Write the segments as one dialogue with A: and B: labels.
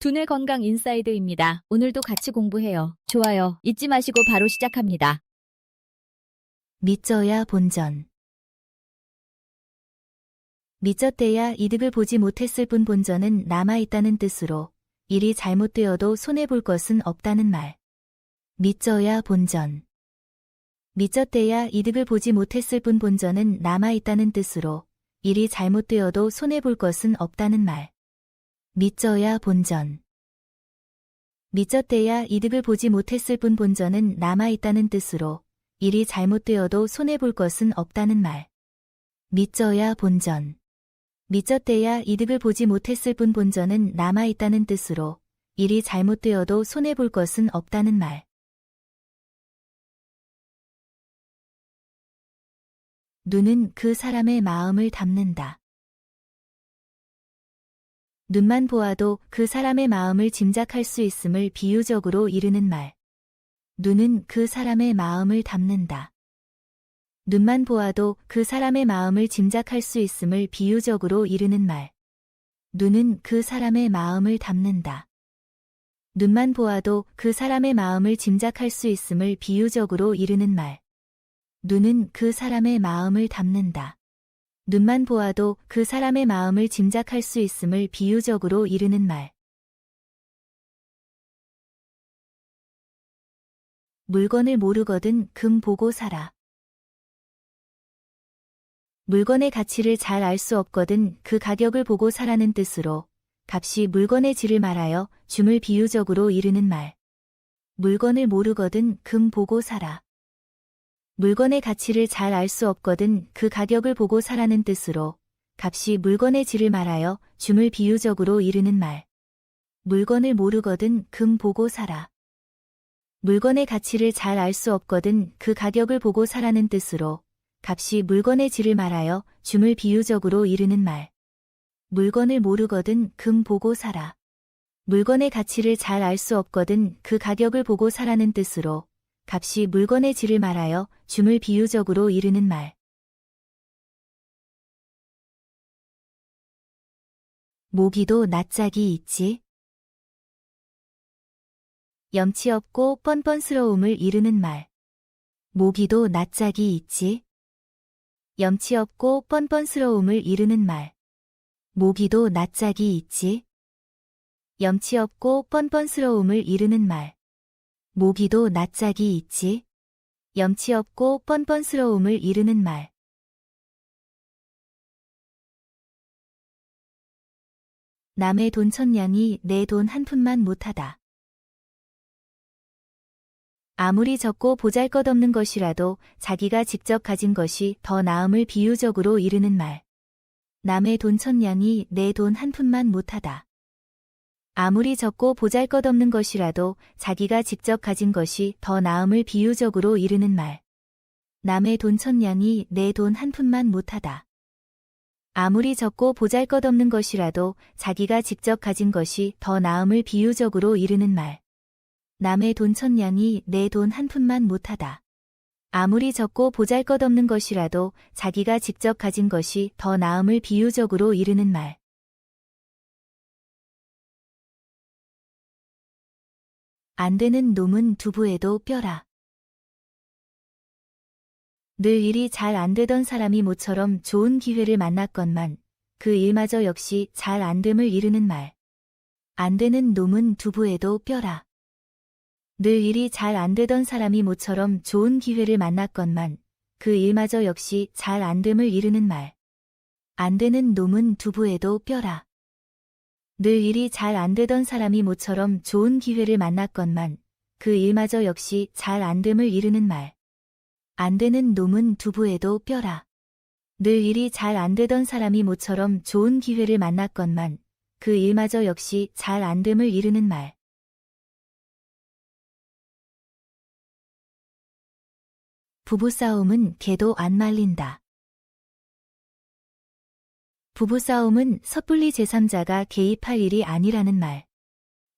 A: 두뇌 건강 인사이드입니다. 오늘도 같이 공부해요. 좋아요 잊지 마시고 바로 시작합니다.
B: 믿져야 본전. 믿졌대야 이득을 보지 못했을 뿐 본전은 남아있다는 뜻으로 일이 잘못되어도 손해볼 것은 없다는 말. 믿져야 본전. 믿졌대야 이득을 보지 못했을 뿐 본전은 남아있다는 뜻으로 일이 잘못되어도 손해볼 것은 없다는 말. 믿져야 본전. 믿졌대야 이득을 보지 못했을 뿐 본전은 남아있다는 뜻으로 일이 잘못되어도 손해볼 것은 없다는 말. 믿져야 본전. 믿졌대야 이득을 보지 못했을 뿐 본전은 남아있다는 뜻으로 일이 잘못되어도 손해볼 것은 없다는 말. 눈은 그 사람의 마음을 담는다. 눈만 보아도 그 사람의 마음을 짐작할 수 있음을 비유적으로 이르는 말. 눈은 그 사람의 마음을 담는다. 눈만 보아도 그 사람의 마음을 짐작할 수 있음을 비유적으로 이르는 말. 눈은 그 사람의 마음을 담는다. 눈만 보아도 그 사람의 마음을 짐작할 수 있음을 비유적으로 이르는 말. 눈은 그 사람의 마음을 담는다. 눈만 보아도 그 사람의 마음을 짐작할 수 있음을 비유적으로 이르는 말. 물건을 모르거든 금 보고 사라. 물건의 가치를 잘 알 수 없거든 그 가격을 보고 사라는 뜻으로 값이 물건의 질을 말하여 줌을 비유적으로 이르는 말. 물건을 모르거든 금 보고 사라. 물건의 가치를 잘 알 수 없거든 그 가격을 보고 사라는 뜻으로 값이 물건의 질을 말하여 줌을 비유적으로 이르는 말. 물건을 모르거든 금 보고 사라. 물건의 가치를 잘 알 수 없거든 그 가격을 보고 사라는 뜻으로 값이 물건의 질을 말하여 줌을 비유적으로 이르는 말. 물건을 모르거든 금 보고 사라. 물건의 가치를 잘 알 수 없거든 그 가격을 보고 사라는 뜻으로 값이 물건의 질을 말하여 줌을 비유적으로 이르는 말. 모기도 낯짝이 있지. 염치 없고 뻔뻔스러움을 이르는 말. 모기도 낯짝이 있지. 염치 없고 뻔뻔스러움을 이르는 말. 모기도 낯짝이 있지. 염치 없고 뻔뻔스러움을 이르는 말. 모기도 낯짝이 있지. 염치 없고 뻔뻔스러움을 이르는 말. 남의 돈 천냥이 내 돈 한 푼만 못하다. 아무리 적고 보잘것없는 것이라도 자기가 직접 가진 것이 더 나음을 비유적으로 이르는 말. 남의 돈 천냥이 내 돈 한 푼만 못하다. 아무리 적고 보잘것없는 것이라도 자기가 직접 가진 것이 더 나음을 비유적으로 이르는 말. 남의 돈 천냥이 내 돈 한 푼만 못하다. 아무리 적고 보잘것없는 것이라도 자기가 직접 가진 것이 더 나음을 비유적으로 이르는 말. 남의 돈 천냥이 내 돈 한 푼만 못하다. 아무리 적고 보잘것없는 것이라도 자기가 직접 가진 것이 더 나음을 비유적으로 이르는 말. 안 되는 놈은 두부에도 뼈라. 늘 일이 잘 안 되던 사람이 모처럼 좋은 기회를 만났건만 그 일마저 역시 잘 안 됨을 이르는 말. 안 되는 놈은 두부에도 뼈라. 늘 일이 잘 안 되던 사람이 모처럼 좋은 기회를 만났건만 그 일마저 역시 잘 안 됨을 이르는 말. 안 되는 놈은 두부에도 뼈라. 늘 일이 잘 안 되던 사람이 모처럼 좋은 기회를 만났건만 그 일마저 역시 잘 안 됨을 이르는 말. 안 되는 놈은 두부에도 뼈라. 늘 일이 잘 안 되던 사람이 모처럼 좋은 기회를 만났건만 그 일마저 역시 잘 안 됨을 이르는 말. 부부싸움은 개도 안 말린다. 부부싸움은 섣불리 제3자가 개입할 일이 아니라는 말.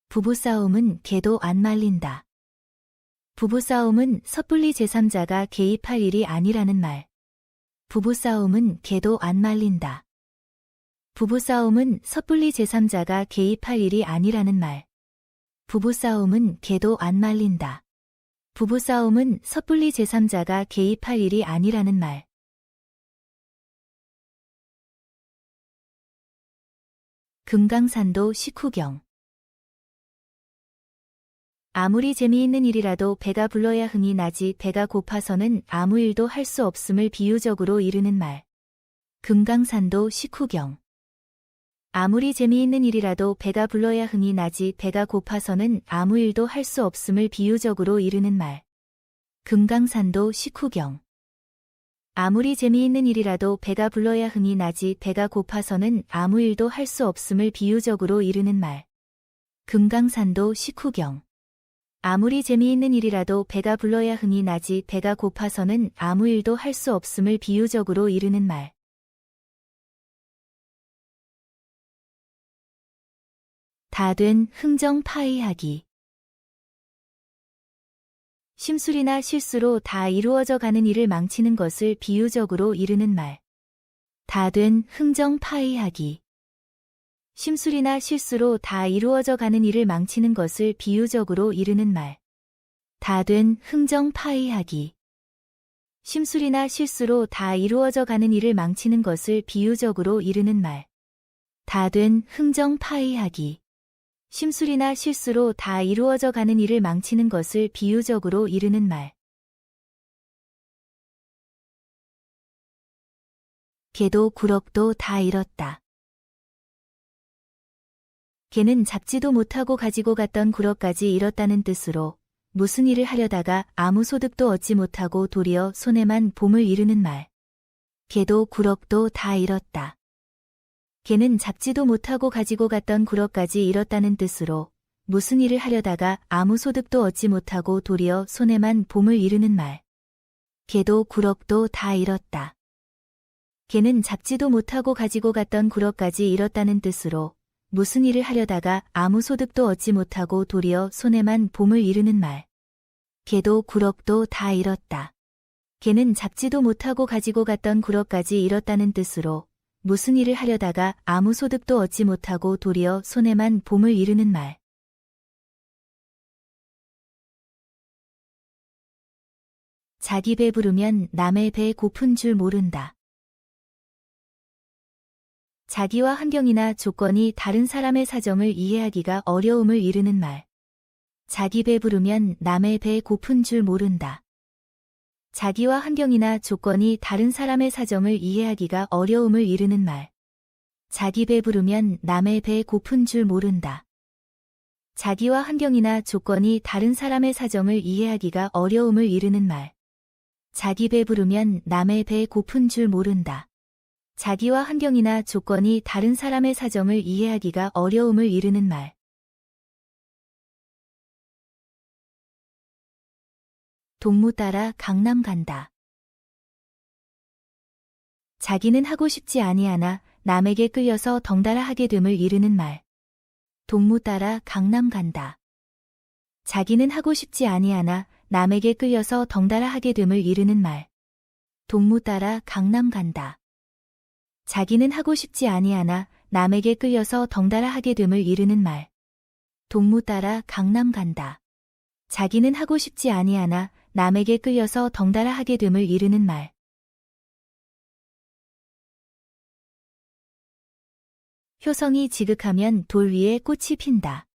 B: 부부싸움은 개도 안 말린다. 부부싸움은 섣불리 제3자가 개입할 일이 아니라는 말. 부부싸움은 개도 안 말린다. 부부싸움은 섣불리 제3자가 개입할 일이 아니라는 말. 부부싸움은 개도 안 말린다. 부부싸움은 섣불리 제3자가 개입할 일이 아니라는 말. 금강산도 식후경. 아무리 재미있는 일이라도 배가 불러야 흥이 나지 배가 고파서는 아무 일도 할 수 없음을 비유적으로 이르는 말. 금강산도 식후경. 아무리 재미있는 일이라도 배가 불러야 흥이 나지 배가 고파서는 아무 일도 할 수 없음을 비유적으로 이르는 말. 금강산도 식후경. 아무리 재미있는 일이라도 배가 불러야 흥이 나지 배가 고파서는 아무 일도 할 수 없음을 비유적으로 이르는 말. 금강산도 식후경. 아무리 재미있는 일이라도 배가 불러야 흥이 나지 배가 고파서는 아무 일도 할 수 없음을 비유적으로 이르는 말. 다 된 흥정 파의하기. 심술이나 실수로 다 이루어져 가는 일을 망치는 것을 비유적으로 이르는 말. 다 된 흥정 파의하기. 심술이나 실수로 다 이루어져 가는 일을 망치는 것을 비유적으로 이르는 말. 다 된 흥정 파의하기. 심술이나 실수로 다 이루어져 가는 일을 망치는 것을 비유적으로 이르는 말. 다 된 흥정 파의하기. 심술이나 실수로 다 이루어져 가는 일을 망치는 것을 비유적으로 이르는 말. 개도 구럭도 다 잃었다. 개는 잡지도 못하고 가지고 갔던 구럭까지 잃었다는 뜻으로 무슨 일을 하려다가 아무 소득도 얻지 못하고 도리어 손해만 봄을 이르는 말. 개도 구럭도 다 잃었다. 개는 잡지도 못하고 가지고 갔던 구럭까지 잃었다는 뜻으로 무슨 일을 하려다가 아무 소득도 얻지 못하고 도리어 손해만 봄을 이르는 말. 개도 구럭도 다 잃었다. 개는 잡지도 못하고 가지고 갔던 구럭까지 잃었다는 뜻으로 무슨 일을 하려다가 아무 소득도 얻지 못하고 도리어 손해만 봄을 이르는 말. 개도 구럭도 다 잃었다. 개는 잡지도 못하고 가지고 갔던 구럭까지 잃었다는 뜻으로 무슨 일을 하려다가 아무 소득도 얻지 못하고 도리어 손해만 봄을 이르는 말. 자기 배 부르면 남의 배 고픈 줄 모른다. 자기와 환경이나 조건이 다른 사람의 사정을 이해하기가 어려움을 이르는 말. 자기 배 부르면 남의 배 고픈 줄 모른다. 자기와 환경이나 조건이 다른 사람의 사정을 이해하기가 어려움을 이르는 말. 자기 배 부르면 남의 배 고픈 줄 모른다. 자기와 환경이나 조건이 다른 사람의 사정을 이해하기가 어려움을 이르는 말. 자기 배 부르면 남의 배 고픈 줄 모른다. 자기와 환경이나 조건이 다른 사람의 사정을 이해하기가 어려움을 이르는 말. 동무 따라 강남 간다. 자기는 하고 싶지 아니하나 남에게 끌려서 덩달아 하게 됨을 이르는 말. 동무 따라 강남 간다. 자기는 하고 싶지 아니하나 남에게 끌려서 덩달아 하게 됨을 이르는 말. 동무 따라 강남 간다. 자기는 하고 싶지 아니하나 남에게 끌려서 덩달아 하게 됨을 이르는 말. 동무 따라 강남 간다. 자기는 하고 싶지 아니하나 남에게 끌려서 덩달아 하게 됨을 이르는 말. 효성이 지극하면 돌 위에 꽃이 핀다.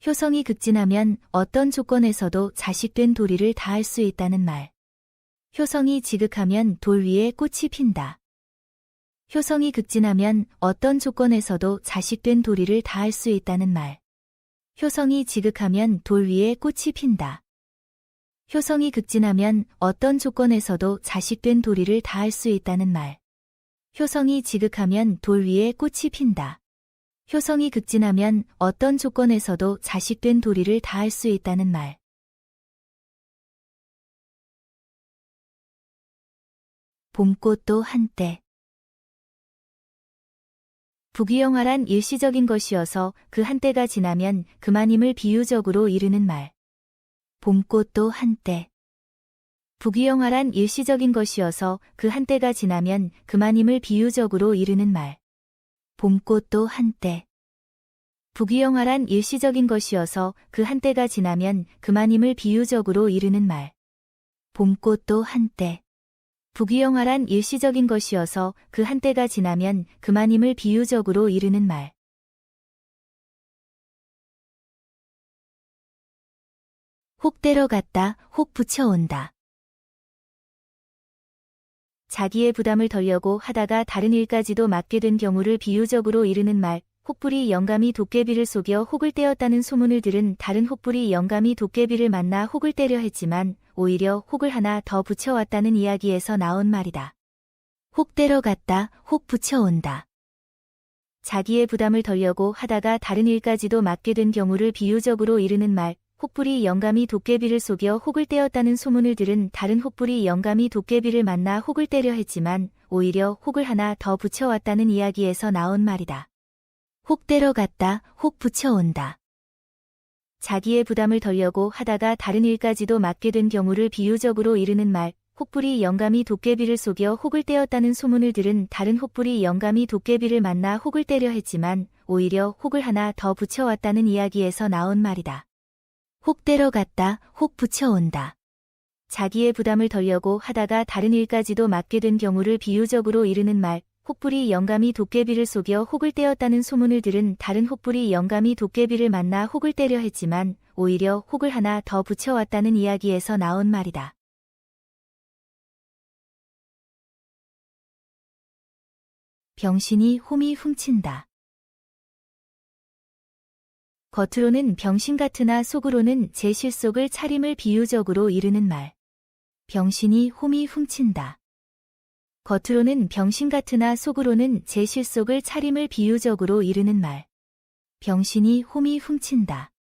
B: 효성이 극진하면 어떤 조건에서도 자식된 도리를 다할 수 있다는 말. 효성이 지극하면 돌 위에 꽃이 핀다. 효성이 극진하면 어떤 조건에서도 자식된 도리를 다할 수 있다는 말. 효성이 지극하면 돌 위에 꽃이 핀다. 효성이 극진하면 어떤 조건에서도 자식된 도리를 다할 수 있다는 말. 효성이 지극하면 돌 위에 꽃이 핀다. 효성이 극진하면 어떤 조건에서도 자식된 도리를 다할 수 있다는 말. 봄꽃도 한때. 부귀영화란 일시적인 것이어서 그 한때가 지나면 그만임을 비유적으로 이르는 말. 봄꽃도 한때. 부귀영화란 일시적인 것이어서 그 한때가 지나면 그만임을 비유적으로 이르는 말. 봄꽃도 한때. 부귀영화란 일시적인 것이어서 그 한때가 지나면 그만임을 비유적으로 이르는 말. 봄꽃도 한때. 부귀영화란 일시적인 것이어서 그 한때가 지나면 그만임을 비유적으로 이르는 말. 혹 때려갔다, 혹 붙여온다. 자기의 부담을 덜려고 하다가 다른 일까지도 맡게 된 경우를 비유적으로 이르는 말. 혹불이 영감이 도깨비를 속여 혹을 떼었다는 소문을 들은 다른 혹불이 영감이 도깨비를 만나 혹을 떼려 했지만 오히려 혹을 하나 더 붙여왔다는 이야기에서 나온 말이다. 혹 때려갔다, 혹 붙여온다. 자기의 부담을 덜려고 하다가 다른 일까지도 맡게 된 경우를 비유적으로 이르는 말. 혹불이 영감이 도깨비를 속여 혹을 떼었다는 소문을 들은 다른 혹불이 영감이 도깨비를 만나 혹을 떼려 했지만 오히려 혹을 하나 더 붙여왔다는 이야기에서 나온 말이다. 혹 때려갔다, 혹 붙여온다. 자기의 부담을 덜려고 하다가 다른 일까지도 맡게 된 경우를 비유적으로 이르는 말. 혹불이 영감이 도깨비를 속여 혹을 떼었다는 소문을 들은 다른 혹불이 영감이 도깨비를 만나 혹을 떼려 했지만 오히려 혹을 하나 더 붙여왔다는 이야기에서 나온 말이다. 혹 때려갔다, 혹 붙여온다. 자기의 부담을 덜려고 하다가 다른 일까지도 맡게 된 경우를 비유적으로 이르는 말. 혹불이 영감이 도깨비를 속여 혹을 떼었다는 소문을 들은 다른 혹불이 영감이 도깨비를 만나 혹을 떼려 했지만 오히려 혹을 하나 더 붙여왔다는 이야기에서 나온 말이다. 병신이 홈이 훔친다. 겉으로는 병신 같으나 속으로는 제 실속을 차림을 비유적으로 이르는 말. 병신이 홈이 훔친다. 겉으로는 병신 같으나 속으로는 제 실속을 차림을 비유적으로 이르는 말. 병신이 홈이 훔친다.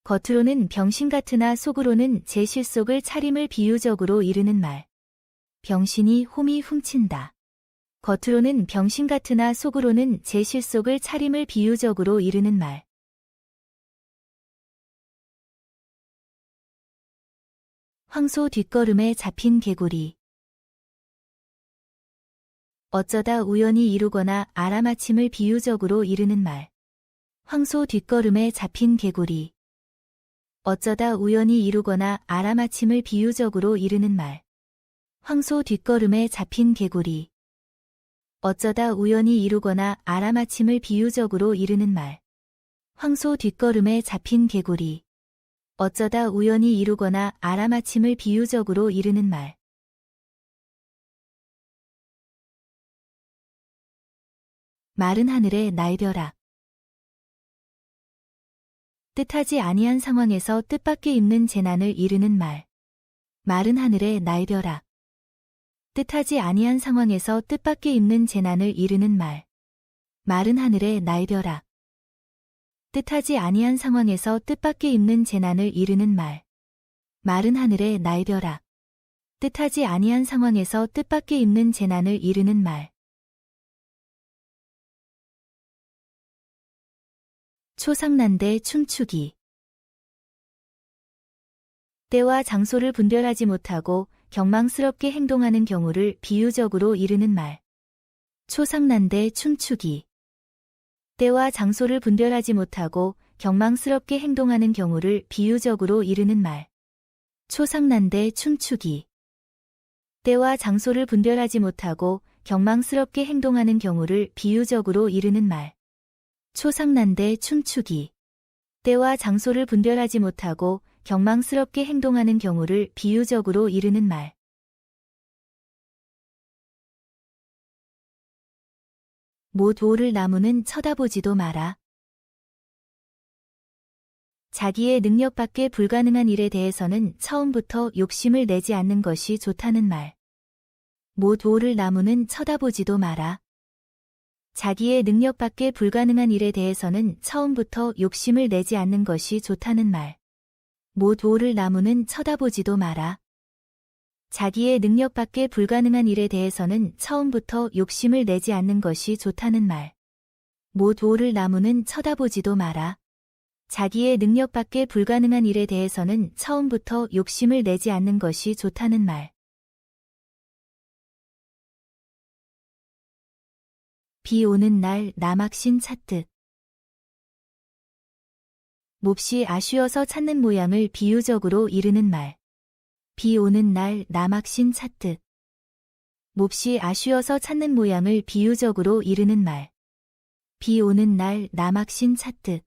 B: 겉으로는 병신 같으나 속으로는 제 실속을 차림을 비유적으로 이르는 말. 병신이 홈이 훔친다. 겉으로는 병신 같으나 속으로는 제 실속을 차림을 비유적으로 이르는 말. 황소 뒷걸음에 잡힌 개구리. 어쩌다 우연히 이루거나 알아맞힘을 비유적으로 이르는 말. 황소 뒷걸음에 잡힌 개구리. 어쩌다 우연히 이루거나 알아맞힘을 비유적으로 이르는 말. 황소 뒷걸음에 잡힌 개구리. 어쩌다 우연히 이루거나 알아맞힘을 비유적으로 이르는 말. 황소 뒷걸음에 잡힌 개구리. 어쩌다 우연히 이루거나 알아맞힘을 비유적으로 이르는 말. 마른 하늘의 날벼락. 뜻하지 아니한 상황에서 뜻밖의 있는 재난을 이르는 말. 마른 하늘의 날벼락. 뜻하지 아니한 상황에서 뜻밖의 있는 재난을 이르는 말. 마른 하늘의 날벼락. 뜻하지 아니한 상황에서 뜻밖의 있는 재난을 이르는 말. 마른 하늘의 날벼락. 뜻하지 아니한 상황에서 뜻밖의 있는 재난을 이르는 말. 초상난데 춤추기. 때와 장소를 분별하지 못하고 경망스럽게 행동하는 경우를 비유적으로 이르는 말. 초상난데 춤추기. 때와 장소를 분별하지 못하고 경망스럽게 행동하는 경우를 비유적으로 이르는 말. 초상난데 춤추기. 때와 장소를 분별하지 못하고 경망스럽게 행동하는 경우를 비유적으로 이르는 말. 초상난데 춤추기. 때와 장소를 분별하지 못하고 경망스럽게 행동하는 경우를 비유적으로 이르는 말. 못 오를 나무는 쳐다보지도 마라. 자기의 능력밖에 불가능한 일에 대해서는 처음부터 욕심을 내지 않는 것이 좋다는 말. 못 오를 나무는 쳐다보지도 마라. 자기의 능력밖에 불가능한 일에 대해서는 처음부터 욕심을 내지 않는 것이 좋다는 말. 못 오를 나무는 쳐다보지도 마라. 자기의 능력밖에 불가능한 일에 대해서는 처음부터 욕심을 내지 않는 것이 좋다는 말. 못 오를 나무는 쳐다보지도 마라. 자기의 능력밖에 불가능한 일에 대해서는 처음부터 욕심을 내지 않는 것이 좋다는 말. 비 오는 날 남학신 찾듯. 몹시 아쉬워서 찾는 모양을 비유적으로 이르는 말. 비 오는 날 남학신 찾듯. 몹시 아쉬워서 찾는 모양을 비유적으로 이르는 말. 비 오는 날 남학신 찾듯.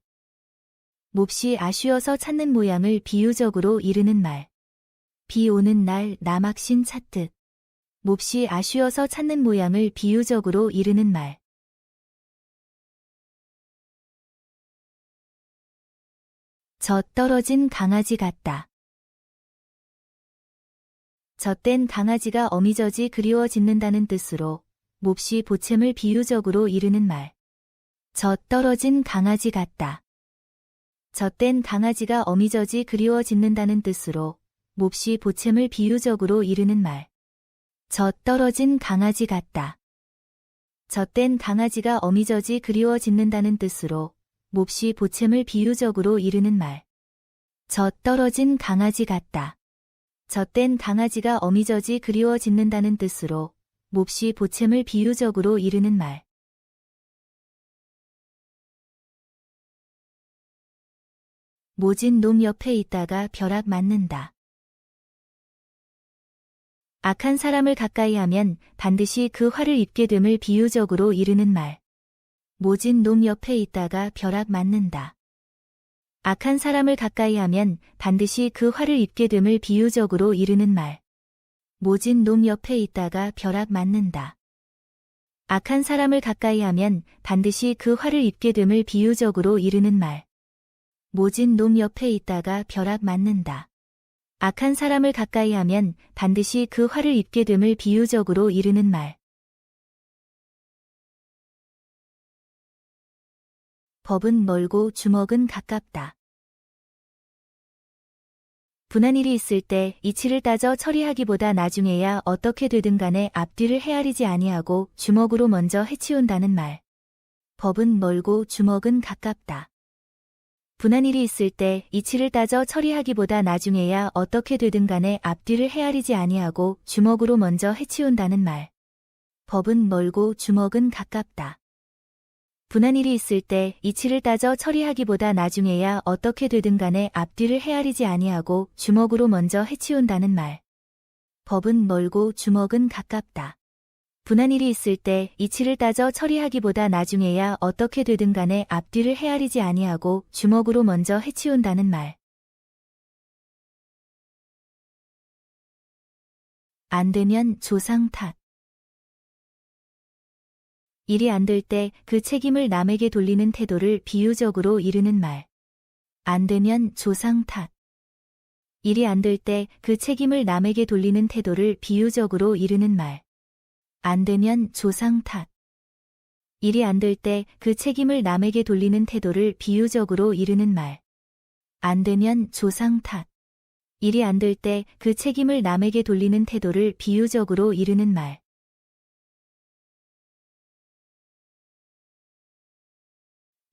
B: 몹시 아쉬워서 찾는 모양을 비유적으로 이르는 말. 비 오는 날 남학신 찾듯. 몹시 아쉬워서 찾는 모양을 비유적으로 이르는 말. 젖 떨어진 강아지 같다. 젖된 강아지가 어미저지 그리워 짖는다는 뜻으로 몹시 보챔을 비유적으로 이르는 말. 젖 떨어진 강아지 같다. 젖된 강아지가 어미저지 그리워 짖는다는 뜻으로 몹시 보챔을 비유적으로 이르는 말. 젖 떨어진 강아지 같다. 젖된 강아지가 어미저지 그리워 짖는다는 뜻으로 몹시 보챔을 비유적으로 이르는 말. 젖 떨어진 강아지 같다. 젖된 강아지가 어미저지 그리워 짖는다는 뜻으로 몹시 보챔을 비유적으로 이르는 말. 모진 놈 옆에 있다가 벼락 맞는다. 악한 사람을 가까이 하면 반드시 그 화를 입게 됨을 비유적으로 이르는 말. 모진 놈 옆에 있다가 벼락 맞는다. 악한 사람을 가까이 하면 반드시 그 화를 입게 됨을 비유적으로 이르는 말. 모진 놈 옆에 있다가 벼락 맞는다. 악한 사람을 가까이 하면 반드시 그 화를 입게 됨을 비유적으로 이르는 말. 모진 놈 옆에 있다가 벼락 맞는다. 악한 사람을 가까이 하면 반드시 그 화를 입게 됨을 비유적으로 이르는 말. 법은 멀고 주먹은 가깝다. 분한 일이 있을 때 이치를 따져 처리하기보다 나중에야 어떻게 되든 간에 앞뒤를 헤아리지 아니하고 주먹으로 먼저 해치운다는 말. 법은 멀고 주먹은 가깝다. 분한 일이 있을 때 이치를 따져 처리하기보다 나중에야 어떻게 되든 간에 앞뒤를 헤아리지 아니하고 주먹으로 먼저 해치운다는 말. 법은 멀고 주먹은 가깝다. 분한 일이 있을 때 이치를 따져 처리하기보다 나중에야 어떻게 되든 간에 앞뒤를 헤아리지 아니하고 주먹으로 먼저 해치운다는 말. 법은 멀고 주먹은 가깝다. 분한 일이 있을 때 이치를 따져 처리하기보다 나중에야 어떻게 되든 간에 앞뒤를 헤아리지 아니하고 주먹으로 먼저 해치운다는 말. 안 되면 조상 탓. 일이 안 될 때 그 책임을 남에게 돌리는 태도를 비유적으로 이르는 말. 안 되면 조상 탓. 일이 안 될 때 그 책임을 남에게 돌리는 태도를 비유적으로 이르는 말. 안 되면 조상 탓. 일이 안 될 때 그 책임을 남에게 돌리는 태도를 비유적으로 이르는 말. 안 되면 조상 탓. 일이 안 될 때 그 책임을 남에게 돌리는 태도를 비유적으로 이르는 말.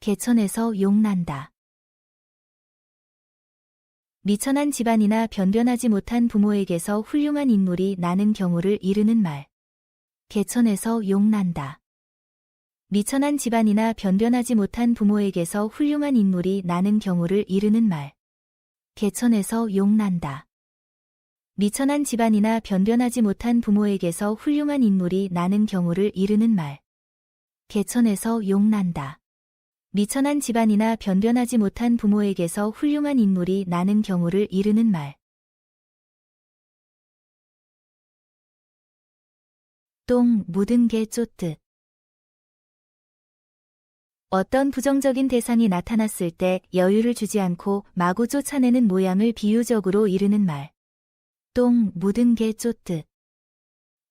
B: 개천에서 용난다. 미천한 집안이나 변변하지 못한 부모에게서 훌륭한 인물이 나는 경우를 이르는 말. 개천에서 용난다. 미천한 집안이나 변변하지 못한 부모에게서 훌륭한 인물이 나는 경우를 이르는 말. 개천에서 용난다. 미천한 집안이나 변변하지 못한 부모에게서 훌륭한 인물이 나는 경우를 이르는 말. 개천에서 용난다. 미천한 집안이나 변변하지 못한 부모에게서 훌륭한 인물이 나는 경우를 이르는 말. 똥 묻은 개 쫓듯. 어떤 부정적인 대상이 나타났을 때 여유를 주지 않고 마구 쫓아내는 모양을 비유적으로 이르는 말. 똥 묻은 개 쫓듯.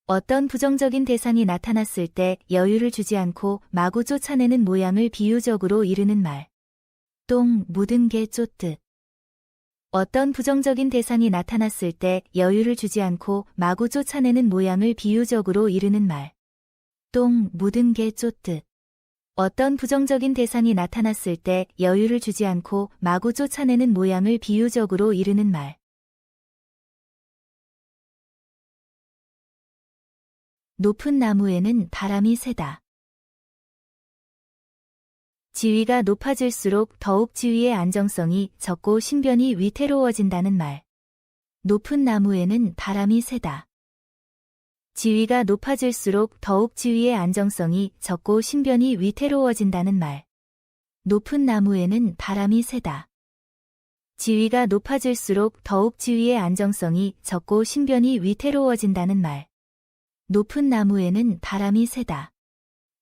B: 어떤 부정적인 대상이 나타났을 때 여유를 주지 않고 마구 쫓아내는 모양을 비유적으로 이르는 말. 똥 묻은 개 쫓듯. 어떤 부정적인 대상이 나타났을 때 여유를 주지 않고 마구 쫓아내는 모양을 비유적으로 이르는 말. 똥 묻은 개 쫓듯. 어떤 부정적인 대상이 나타났을 때 여유를 주지 않고 마구 쫓아내는 모양을 비유적으로 이르는 말. 높은 나무에는 바람이 세다. 지위가 높아질수록 더욱 지위의 안정성이 적고 신변이 위태로워진다는 말. 높은 나무에는 바람이 세다. 지위가 높아질수록 더욱 지위의 안정성이 적고 신변이 위태로워진다는 말. 높은 나무에는 바람이 세다. 지위가 높아질수록 더욱 지위의 안정성이 적고 신변이 위태로워진다는 말. 높은 나무에는 바람이 세다.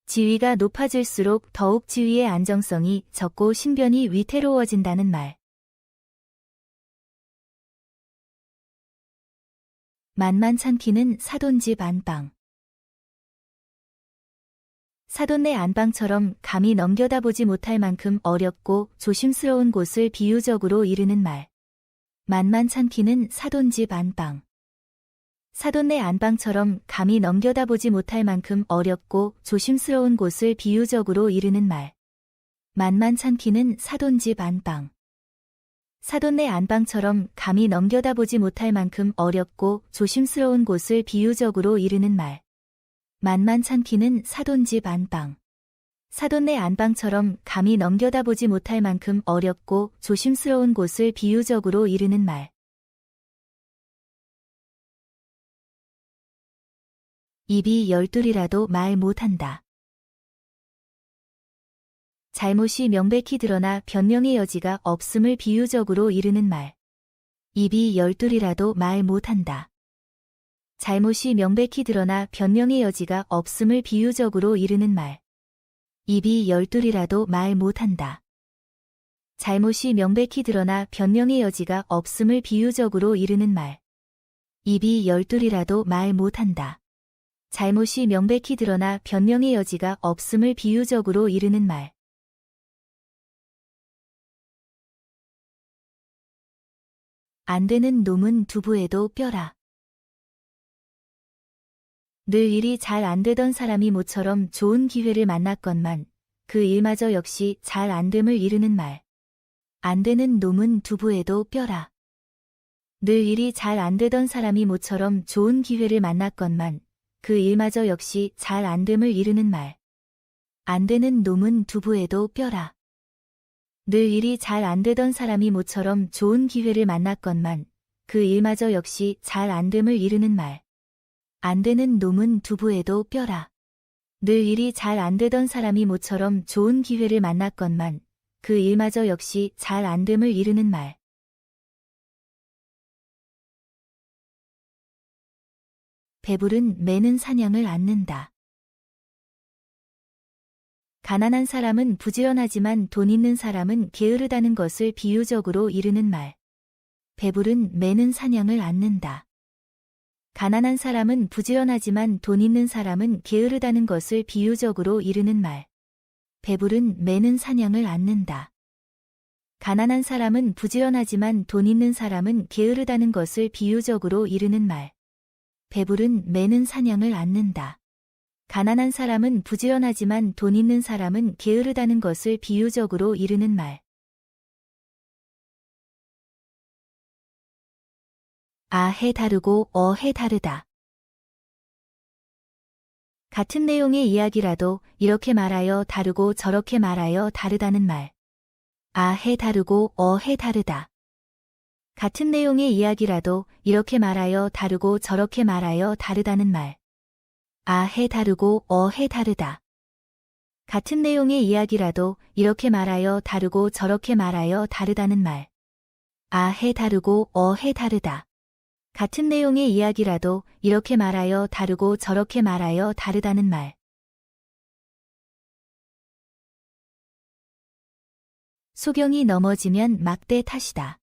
B: 지위가 높아질수록 더욱 지위의 안정성이 적고 신변이 위태로워진다는 말. 만만찮기는 사돈집 안방. 사돈네 안방처럼 감히 넘겨다보지 못할 만큼 어렵고 조심스러운 곳을 비유적으로 이르는 말. 만만찮기는 사돈집 안방. 사돈네 안방처럼 감히 넘겨다보지 못할 만큼 어렵고 조심스러운 곳을 비유적으로 이르는 말. 만만찮기는 사돈집 안방. 사돈네 안방처럼 감히 넘겨다보지 못할 만큼 어렵고 조심스러운 곳을 비유적으로 이르는 말. 만만찮기는 사돈집 안방. 사돈네 안방처럼 감히 넘겨다보지 못할 만큼 어렵고 조심스러운 곳을 비유적으로 이르는 말. 입이 열둘이라도 말 못한다. 잘못이 명백히 드러나 변명의 여지가 없음을 비유적으로 이르는 말. 입이 열둘이라도 말 못한다. 잘못이 명백히 드러나 변명의 여지가 없음을 비유적으로 이르는 말. 입이 열둘이라도 말 못한다. 잘못이 명백히 드러나 변명의 여지가 없음을 비유적으로 이르는 말. 입이 열둘이라도 말 못한다. 잘못이 명백히 드러나 변명의 여지가 없음을 비유적으로 이르는 말. 안 되는 놈은 두부에도 뼈라. 늘 일이 잘 안 되던 사람이 모처럼 좋은 기회를 만났건만 그 일마저 역시 잘 안 됨을 이르는 말. 안 되는 놈은 두부에도 뼈라. 늘 일이 잘 안 되던 사람이 모처럼 좋은 기회를 만났건만 그 일마저 역시 잘 안 됨을 이르는 말. 안 되는 놈은 두부에도 뼈라. 늘 일이 잘 안 되던 사람이 모처럼 좋은 기회를 만났건만 그 일마저 역시 잘 안 됨을 이르는 말. 안 되는 놈은 두부에도 뼈라. 늘 일이 잘 안 되던 사람이 모처럼 좋은 기회를 만났건만 그 일마저 역시 잘 안 됨을 이르는 말. 배부른 매는 사냥을 않는다. 가난한 사람은 부지런하지만 돈 있는 사람은 게으르다는 것을 비유적으로 이르는 말. 배부른 매는 사냥을 않는다. 가난한 사람은 부지런하지만 돈 있는 사람은 게으르다는 것을 비유적으로 이르는 말. 배부른 매는 사냥을 않는다. 가난한 사람은 부지런하지만 돈 있는 사람은 게으르다는 것을 비유적으로 이르는 말. 배부른 매는 사냥을 않는다. 가난한 사람은 부지런하지만 돈 있는 사람은 게으르다는 것을 비유적으로 이르는 말. 아해 다르고 어해 다르다. 같은 내용의 이야기라도 이렇게 말하여 다르고 저렇게 말하여 다르다는 말. 아해 다르고 어해 다르다. 같은 내용의 이야기라도 이렇게 말하여 다르고 저렇게 말하여 다르다는 말. 아해 다르고 어해 다르다. 같은 내용의 이야기라도 이렇게 말하여 다르고 저렇게 말하여 다르다는 말. 아해 다르고 어해 다르다. 같은 내용의 이야기라도 이렇게 말하여 다르고 저렇게 말하여 다르다는 말. 소경이 넘어지면 막대 탓이다.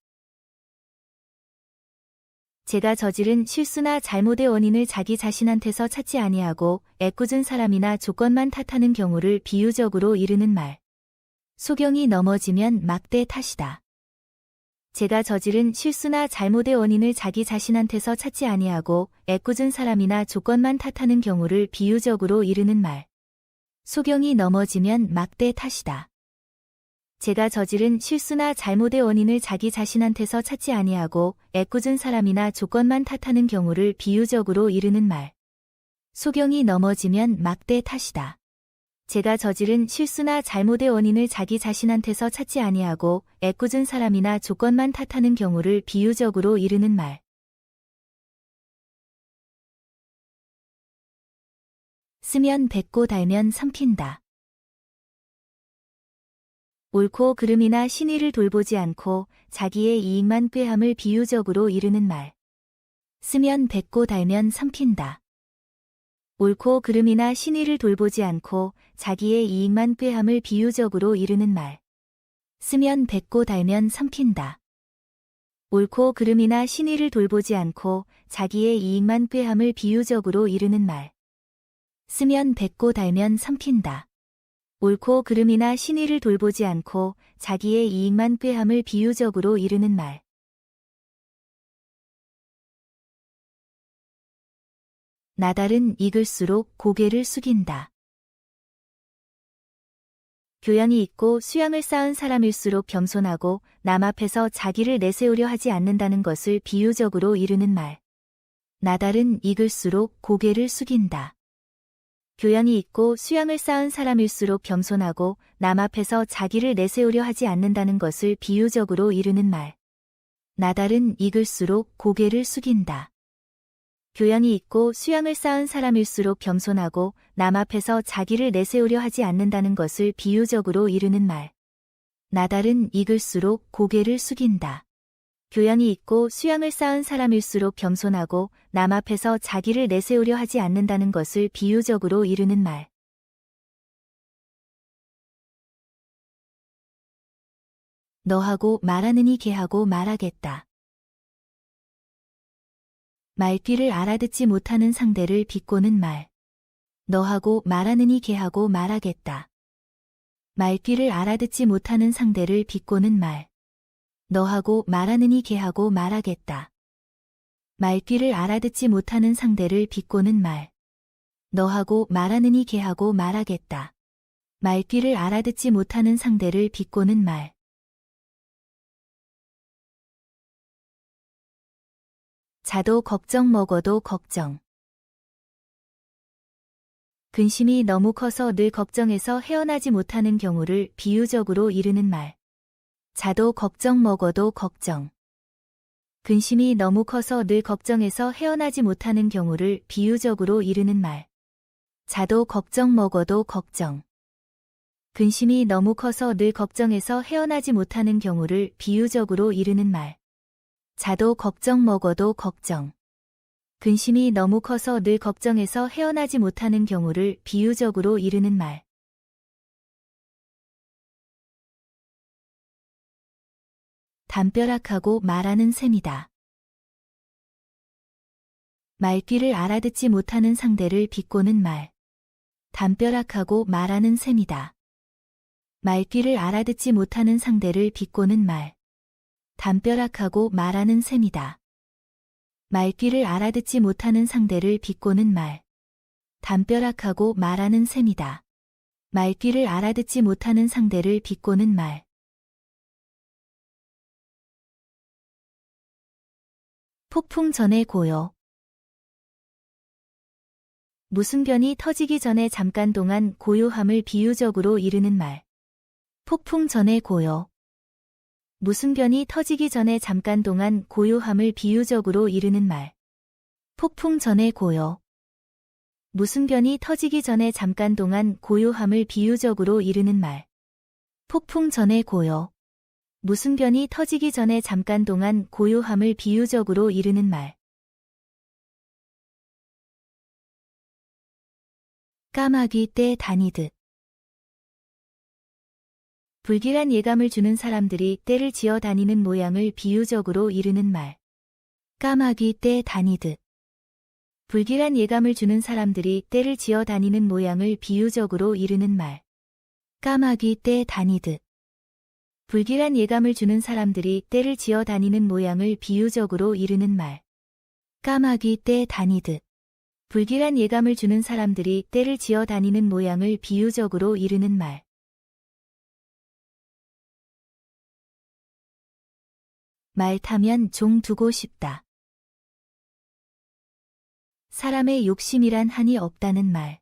B: 제가 저지른 실수나 잘못의 원인을 자기 자신한테서 찾지 아니하고 애꿎은 사람이나 조건만 탓하는 경우를 비유적으로 이르는 말. 소경이 넘어지면 막대 탓이다. 제가 저지른 실수나 잘못의 원인을 자기 자신한테서 찾지 아니하고 애꿎은 사람이나 조건만 탓하는 경우를 비유적으로 이르는 말. 소경이 넘어지면 막대 탓이다. 제가 저지른 실수나 잘못의 원인을 자기 자신한테서 찾지 아니하고 애꿎은 사람이나 조건만 탓하는 경우를 비유적으로 이르는 말. 소경이 넘어지면 막대 탓이다. 제가 저지른 실수나 잘못의 원인을 자기 자신한테서 찾지 아니하고 애꿎은 사람이나 조건만 탓하는 경우를 비유적으로 이르는 말. 쓰면 뱉고 달면 삼킨다. 옳고 그름이나 신의를 돌보지 않고 자기의 이익만 꾀함을 비유적으로 이르는 말. 쓰면 뱉고 달면 삼킨다. 옳고 그름이나 신의를 돌보지 않고 자기의 이익만 꾀함을 비유적으로 이르는 말. 쓰면 뱉고 달면 삼킨다. 옳고 그름이나 신의를 돌보지 않고 자기의 이익만 꾀함을 비유적으로 이르는 말. 쓰면 뱉고 달면 삼킨다. 옳고 그름이나 신의를 돌보지 않고 자기의 이익만 꾀함을 비유적으로 이르는 말. 나달은 익을수록 고개를 숙인다. 교양이 있고 수양을 쌓은 사람일수록 겸손하고 남 앞에서 자기를 내세우려 하지 않는다는 것을 비유적으로 이르는 말. 나달은 익을수록 고개를 숙인다. 교양이 있고 수양을 쌓은 사람일수록 겸손하고 남 앞에서 자기를 내세우려 하지 않는다는 것을 비유적으로 이르는 말. 나달은 익을수록 고개를 숙인다. 교양이 있고 수양을 쌓은 사람일수록 겸손하고 남 앞에서 자기를 내세우려 하지 않는다는 것을 비유적으로 이르는 말. 나달은 익을수록 고개를 숙인다. 교양이 있고 수양을 쌓은 사람일수록 겸손하고 남 앞에서 자기를 내세우려 하지 않는다는 것을 비유적으로 이르는 말. 너하고 말하느니 걔하고 말하겠다. 말귀를 알아듣지 못하는 상대를 비꼬는 말. 너하고 말하느니 걔하고 말하겠다. 말귀를 알아듣지 못하는 상대를 비꼬는 말. 너하고 말하느니 걔하고 말하겠다. 말귀를 알아듣지 못하는 상대를 비꼬는 말. 너하고 말하느니 걔하고 말하겠다. 말귀를 알아듣지 못하는 상대를 비꼬는 말. 자도 걱정 먹어도 걱정. 근심이 너무 커서 늘 걱정에서 헤어나지 못하는 경우를 비유적으로 이르는 말. 자도 걱정 먹어도 걱정. 근심이 너무 커서 늘 걱정에서 헤어나지 못하는 경우를 비유적으로 이르는 말. 자도 걱정 먹어도 걱정. 근심이 너무 커서 늘 걱정에서 헤어나지 못하는 경우를 비유적으로 이르는 말. 자도 걱정 먹어도 걱정. 근심이 너무 커서 늘 걱정에서 헤어나지 못하는 경우를 비유적으로 이르는 말. 담벼락하고 말하는 셈이다. 말귀를 알아듣지 못하는 상대를 비꼬는 말. 담벼락하고 말하는 셈이다. 말귀를 알아듣지 못하는 상대를 비꼬는 말. 담벼락하고 말하는 셈이다. 말귀를 알아듣지 못하는 상대를 비꼬는 말. 담벼락하고 말하는 셈이다. 말귀를 알아듣지 못하는 상대를 비꼬는 말. 폭풍 전에 고요. 무슨 변이 터지기 전에 잠깐 동안 고요함을 비유적으로 이르는 말. 폭풍 전에 고요. 무슨 변이 터지기 전에 잠깐 동안 고요함을 비유적으로 이르는 말. 폭풍 전에 고요. 무슨 변이 터지기 전에 잠깐 동안 고요함을 비유적으로 이르는 말. 폭풍 전에 고요. 무슨 변이 터지기 전에 잠깐 동안 고요함을 비유적으로 이르는 말. 까마귀 떼 다니듯. 불길한 예감을 주는 사람들이 떼를 지어 다니는 모양을 비유적으로 이르는 말. 까마귀 떼 다니듯. 불길한 예감을 주는 사람들이 떼를 지어 다니는 모양을 비유적으로 이르는 말. 까마귀 떼 다니듯. 불길한 예감을 주는 사람들이 떼를 지어 다니는 모양을 비유적으로 이르는 말. 까마귀 떼 다니듯. 불길한 예감을 주는 사람들이 때를 지어 다니는 모양을 비유적으로 이르는 말. 말 타면 종 두고 싶다. 사람의 욕심이란 한이 없다는 말.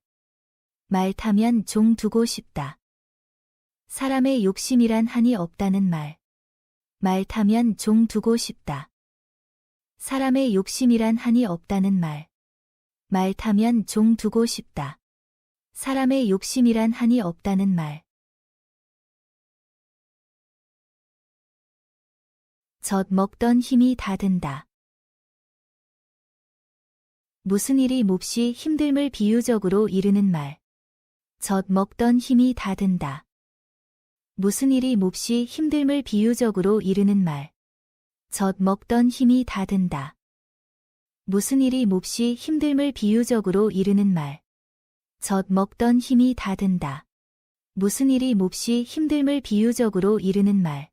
B: 말 타면 종 두고 싶다. 사람의 욕심이란 한이 없다는 말. 말 타면 종 두고 싶다. 사람의 욕심이란 한이 없다는 말. 말 타면 종 두고 싶다. 사람의 욕심이란 한이 없다는 말. 젖 먹던 힘이 다 든다. 무슨 일이 몹시 힘듦을 비유적으로 이르는 말. 젖 먹던 힘이 다 든다. 무슨 일이 몹시 힘듦을 비유적으로 이르는 말. 젖 먹던 힘이 다 든다. 무슨 일이 몹시 힘듦을 비유적으로 이르는 말. 젖 먹던 힘이 다 든다. 무슨 일이 몹시 힘듦을 비유적으로 이르는 말.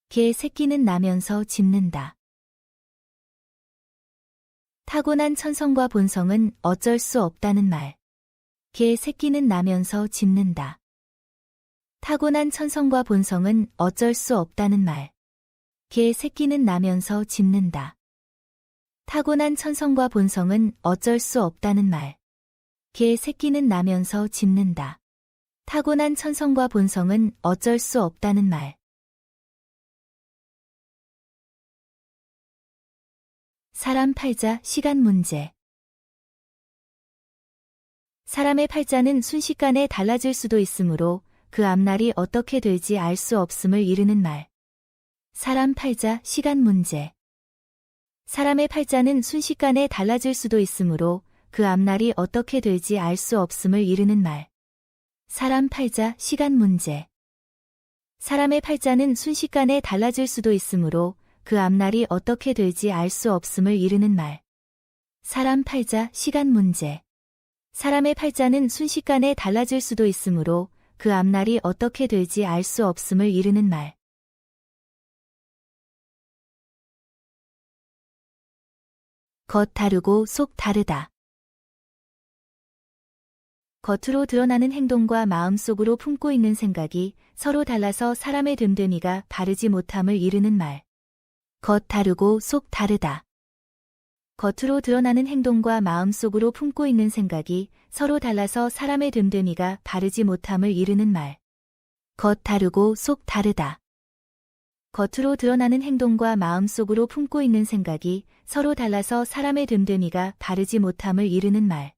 B: 개 새끼는 나면서 짖는다. 타고난 천성과 본성은 어쩔 수 없다는 말. 개 새끼는 나면서 짖는다. 타고난 천성과 본성은 어쩔 수 없다는 말. 개 새끼는 나면서 짖는다. 타고난 천성과 본성은 어쩔 수 없다는 말. 개 새끼는 나면서 짖는다. 타고난 천성과 본성은 어쩔 수 없다는 말. 사람 팔자 시간 문제. 사람의 팔자는 순식간에 달라질 수도 있으므로 그 앞날이 어떻게 될지 알 수 없음을 이르는 말. 사람 팔자 시간 문제. 사람의 팔자는 순식간에 달라질 수도 있으므로 그 앞날이 어떻게 될지 알 수 없음을 이르는 말. 사람 팔자 시간 문제. 사람의 팔자는 순식간에 달라질 수도 있으므로 그 앞날이 어떻게 될지 알 수 없음을 이르는 말. 사람 팔자 시간 문제. 사람의 팔자는 순식간에 달라질 수도 있으므로 그 앞날이 어떻게 될지 알 수 없음을 이르는 말. 겉 다르고 속 다르다. 겉으로 드러나는 행동과 마음속으로 품고 있는 생각이 서로 달라서 사람의 됨됨이가 바르지 못함을 이르는 말. 겉 다르고 속 다르다. 겉으로 드러나는 행동과 마음속으로 품고 있는 생각이 서로 달라서 사람의 됨됨이가 바르지 못함을 이르는 말. 겉 다르고 속 다르다. 겉으로 드러나는 행동과 마음속으로 품고 있는 생각이 서로 달라서 사람의 됨됨이가 바르지 못함을 이르는 말.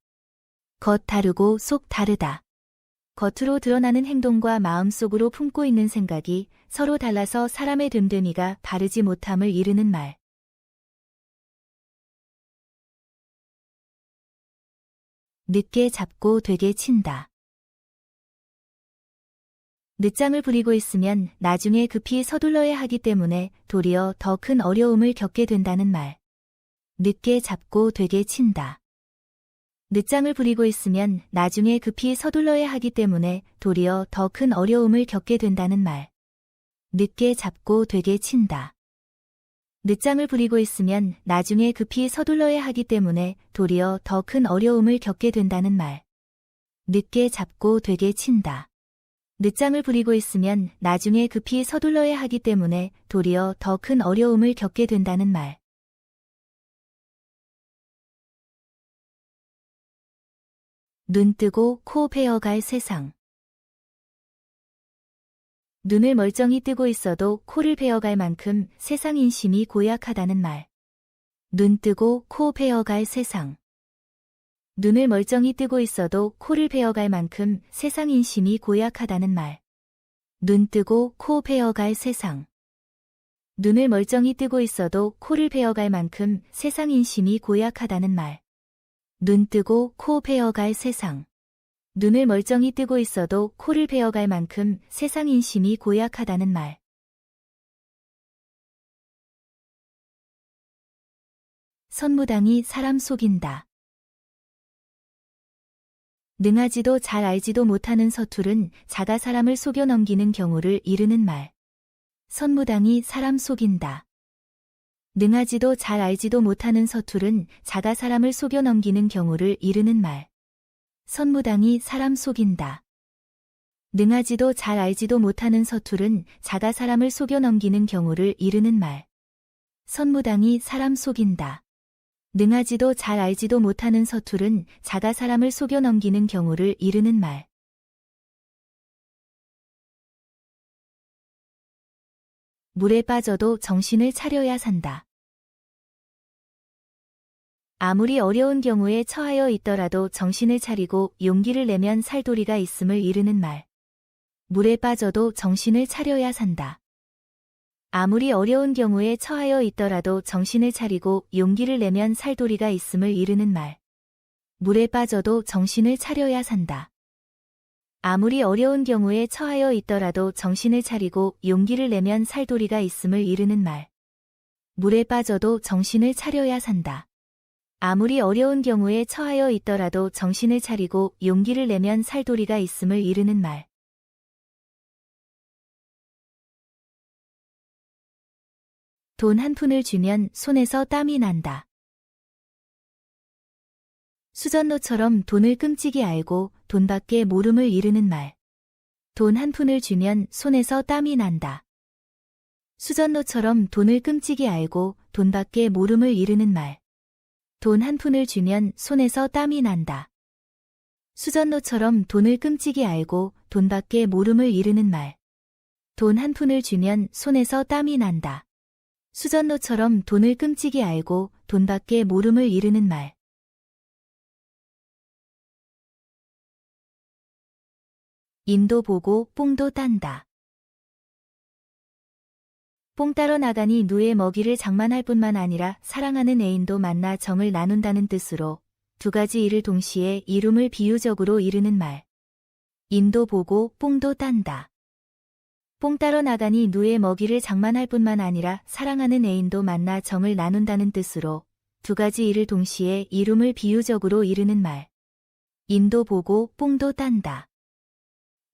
B: 겉 다르고 속 다르다. 겉으로 드러나는 행동과 마음속으로 품고 있는 생각이 서로 달라서 사람의 됨됨이가 바르지 못함을 이르는 말. 늦게 잡고 되게 친다. 늦장을 부리고 있으면 나중에 급히 서둘러야 하기 때문에 도리어 더 큰 어려움을 겪게 된다는 말. 늦게 잡고 되게 친다. 늦장을 부리고 있으면 나중에 급히 서둘러야 하기 때문에 도리어 더 큰 어려움을 겪게 된다는 말. 늦게 잡고 되게 친다. 늦장을 부리고 있으면 나중에 급히 서둘러야 하기 때문에 도리어 더 큰 어려움을 겪게 된다는 말. 늦게 잡고 되게 친다. 늦장을 부리고 있으면 나중에 급히 서둘러야 하기 때문에 도리어 더 큰 어려움을 겪게 된다는 말. 눈 뜨고 코 베어갈 세상. 눈을 멀쩡히 뜨고 있어도 코를 베어갈 만큼 세상 인심이 고약하다는 말. 눈 뜨고 코 베어갈 세상. 눈을 멀쩡히 뜨고 있어도 코를 베어갈 만큼 세상 인심이 고약하다는 말. 눈 뜨고 코 베어갈 세상. 눈을 멀쩡히 뜨고 있어도 코를 베어갈 만큼 세상 인심이 고약하다는 말. 눈 뜨고 코 베어갈 세상. 눈을 멀쩡히 뜨고 있어도 코를 베어갈 만큼 세상 인심이 고약하다는 말. 선무당이 사람 속인다. 능하지도 잘 알지도 못하는 서툴은 자가 사람을 속여 넘기는 경우를 이르는 말. 선무당이 사람 속인다. 능하지도 잘 알지도 못하는 서툴은 자가 사람을 속여 넘기는 경우를 이르는 말. 선무당이 사람 속인다. 능하지도 잘 알지도 못하는 서툴은 자가 사람을 속여 넘기는 경우를 이르는 말. 선무당이 사람 속인다. 능하지도 잘 알지도 못하는 서툴은 자가 사람을 속여 넘기는 경우를 이르는 말. 물에 빠져도 정신을 차려야 산다. 아무리 어려운 경우에 처하여 있더라도 정신을 차리고 용기를 내면 살 도리가 있음을 이르는 말. 물에 빠져도 정신을 차려야 산다. 아무리 어려운 경우에 처하여 있더라도 정신을 차리고 용기를 내면 살 도리가 있음을 이르는 말. 물에 빠져도 정신을 차려야 산다. 아무리 어려운 경우에 처하여 있더라도 정신을 차리고 용기를 내면 살 도리가 있음을 이르는 말. 물에 빠져도 정신을 차려야 산다. 아무리 어려운 경우에 처하여 있더라도 정신을 차리고 용기를 내면 살 도리가 있음을 이르는 말. 돈 한 푼을 주면 손에서 땀이 난다. 수전노처럼 돈을 끔찍이 알고 돈밖에 모름을 이르는 말. 돈 한 푼을 주면 손에서 땀이 난다. 수전노처럼 돈을 끔찍이 알고 돈밖에 모름을 이르는 말. 돈 한 푼을 주면 손에서 땀이 난다. 수전노처럼 돈을 끔찍이 알고 돈밖에 모름을 이르는 말. 돈 한 푼을 주면 손에서 땀이 난다. 수전노처럼 돈을 끔찍이 알고 돈밖에 모름을 이르는 말. 인도 보고 뽕도 딴다. 뽕 따러 나가니 누에 먹이를 장만할 뿐만 아니라 사랑하는 애인도 만나 정을 나눈다는 뜻으로 두 가지 일을 동시에 이룸을 비유적으로 이르는 말. 인도 보고 뽕도 딴다. 뽕 따러 나가니 누에 먹이를 장만할 뿐만 아니라 사랑하는 애인도 만나 정을 나눈다는 뜻으로 두 가지 일을 동시에 이룸을 비유적으로 이르는 말. 인도 보고 뽕도 딴다.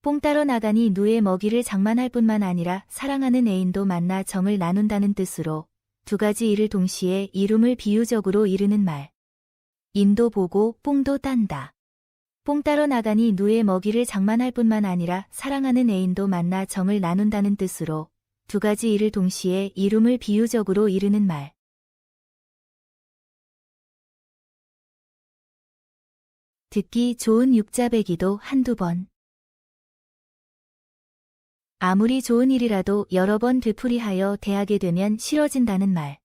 B: 뽕 따러 나가니 누에 먹이를 장만할 뿐만 아니라 사랑하는 애인도 만나 정을 나눈다는 뜻으로 두 가지 일을 동시에 이룸을 비유적으로 이르는 말. 인도 보고 뽕도 딴다. 뽕 따러 나가니 누에 먹이를 장만할 뿐만 아니라 사랑하는 애인도 만나 정을 나눈다는 뜻으로 두 가지 일을 동시에 이룸을 비유적으로 이르는 말. 듣기 좋은 육자배기도 한두 번. 아무리 좋은 일이라도 여러 번 되풀이하여 대하게 되면 싫어진다는 말.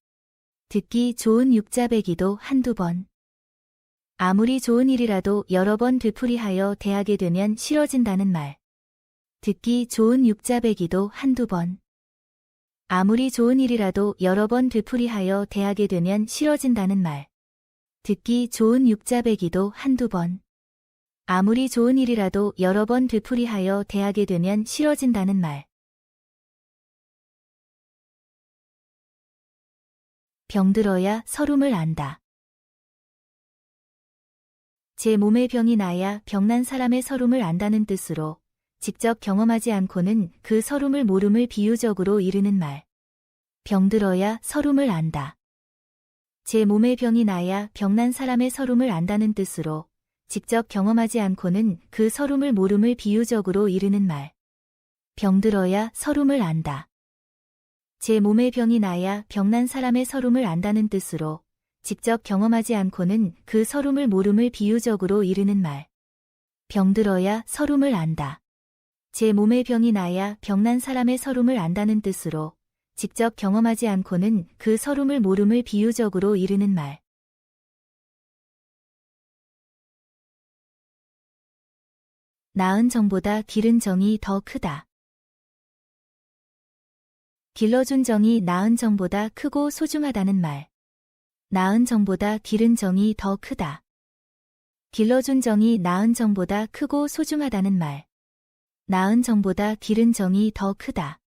B: 듣기 좋은 육자배기도 한두 번. 아무리 좋은 일이라도 여러 번 되풀이하여 대하게 되면 싫어진다는 말. 듣기 좋은 육자배기도 한두 번. 아무리 좋은 일이라도 여러 번 되풀이하여 대하게 되면 싫어진다는 말. 듣기 좋은 육자배기도 한두 번. 아무리 좋은 일이라도 여러 번 되풀이하여 대하게 되면 싫어진다는 말. 병들어야 서름을 안다. 제 몸에 병이 나야 병난 사람의 서름을 안다는 뜻으로 직접 경험하지 않고는 그 서름을 모름을 비유적으로 이르는 말. 병들어야 서름을 안다. 제 몸에 병이 나야 병난 사람의 서름을 안다는 뜻으로 직접 경험하지 않고는 그 서름을 모름을 비유적으로 이르는 말. 병들어야 서름을 안다. 제 몸에 병이 나야 병난 사람의 서름을 안다는 뜻으로 직접 경험하지 않고는 그 서름을 모름을 비유적으로 이르는 말. 병들어야 서름을 안다. 제 몸에 병이 나야 병난 사람의 서름을 안다는 뜻으로 직접 경험하지 않고는 그 서름을 모름을 비유적으로 이르는 말. 나은 정보다 기른 정이 더 크다. 길러준 정이 나은 정보다 크고 소중하다는 말. 나은 정보다 기른 정이 더 크다. 길러준 정이 나은 정보다 크고 소중하다는 말. 나은 정보다 기른 정이 더 크다.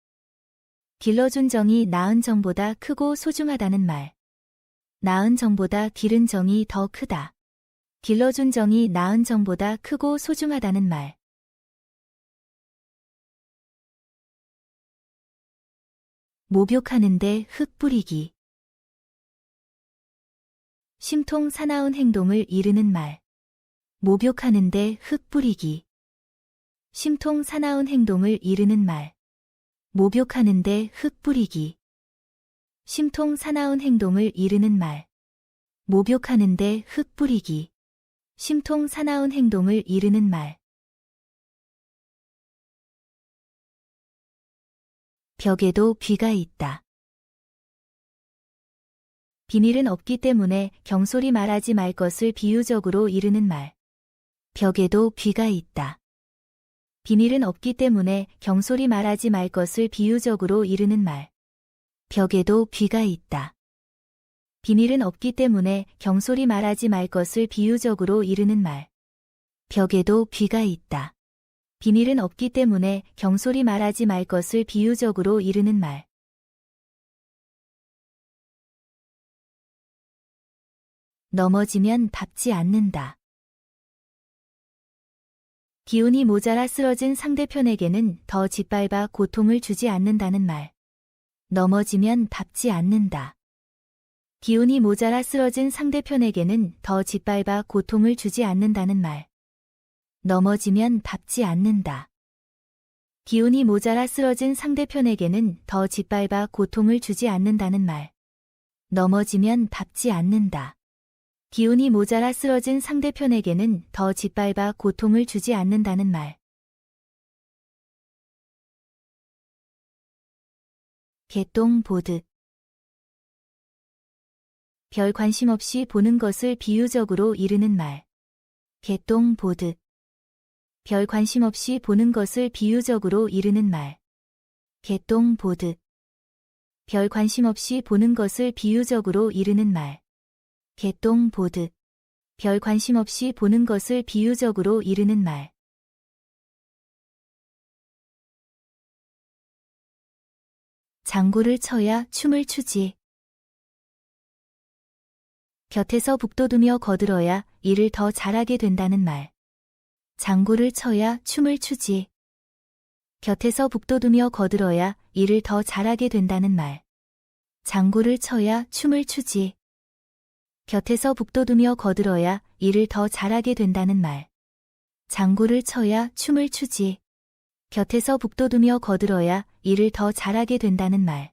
B: 길러준 정이 나은 정보다 크고 소중하다는 말. 나은 정보다 기른 정이 더 크다. 길러준 정이 나은 정보다 크고 소중하다는 말. 목욕하는데 흙 뿌리기. 심통 사나운 행동을 이르는 말. 목욕하는데 흙 뿌리기. 심통 사나운 행동을 이르는 말. 목욕하는데 흙 뿌리기. 심통 사나운 행동을 이르는 말. 목욕하는데 흙 뿌리기. 심통 사나운 행동을 이르는 말. 벽에도 귀가 있다. 비밀은 없기 때문에 경솔히 말하지 말 것을 비유적으로 이르는 말. 벽에도 귀가 있다. 비밀은 없기 때문에 경솔히 말하지 말 것을 비유적으로 이르는 말. 벽에도 귀가 있다. 비밀은 없기 때문에 경솔히 말하지 말 것을 비유적으로 이르는 말. 벽에도 귀가 있다. 비밀은 없기 때문에 경솔히 말하지 말 것을 비유적으로 이르는 말. 넘어지면 밟지 않는다. 기운이 모자라 쓰러진 상대편에게는 더 짓밟아 고통을 주지 않는다는 말. 넘어지면 밟지 않는다. 기운이 모자라 쓰러진 상대편에게는 더 짓밟아 고통을 주지 않는다는 말. 넘어지면 밟지 않는다. 기운이 모자라 쓰러진 상대편에게는 더 짓밟아 고통을 주지 않는다는 말. 넘어지면 밟지 않는다. 기운이 모자라 쓰러진 상대편에게는 더 짓밟아 고통을 주지 않는다는 말. 개똥 보듯. 별 관심 없이 보는 것을 비유적으로 이르는 말. 개똥 보듯. 별 관심 없이 보는 것을 비유적으로 이르는 말. 개똥 보듯. 별 관심 없이 보는 것을 비유적으로 이르는 말. 개똥 보듯. 별 관심 없이 보는 것을 비유적으로 이르는 말. 장구를 쳐야 춤을 추지. 곁에서 북돋우며 거들어야 일을 더 잘하게 된다는 말. 장구를 쳐야 춤을 추지. 곁에서 북돋우며 거들어야 일을 더 잘하게 된다는 말. 장구를 쳐야 춤을 추지. 곁에서 북돋우며 거들어야 일을 더 잘하게 된다는 말. 장구를 쳐야 춤을 추지. 곁에서 북돋우며 거들어야 일을 더 잘하게 된다는 말.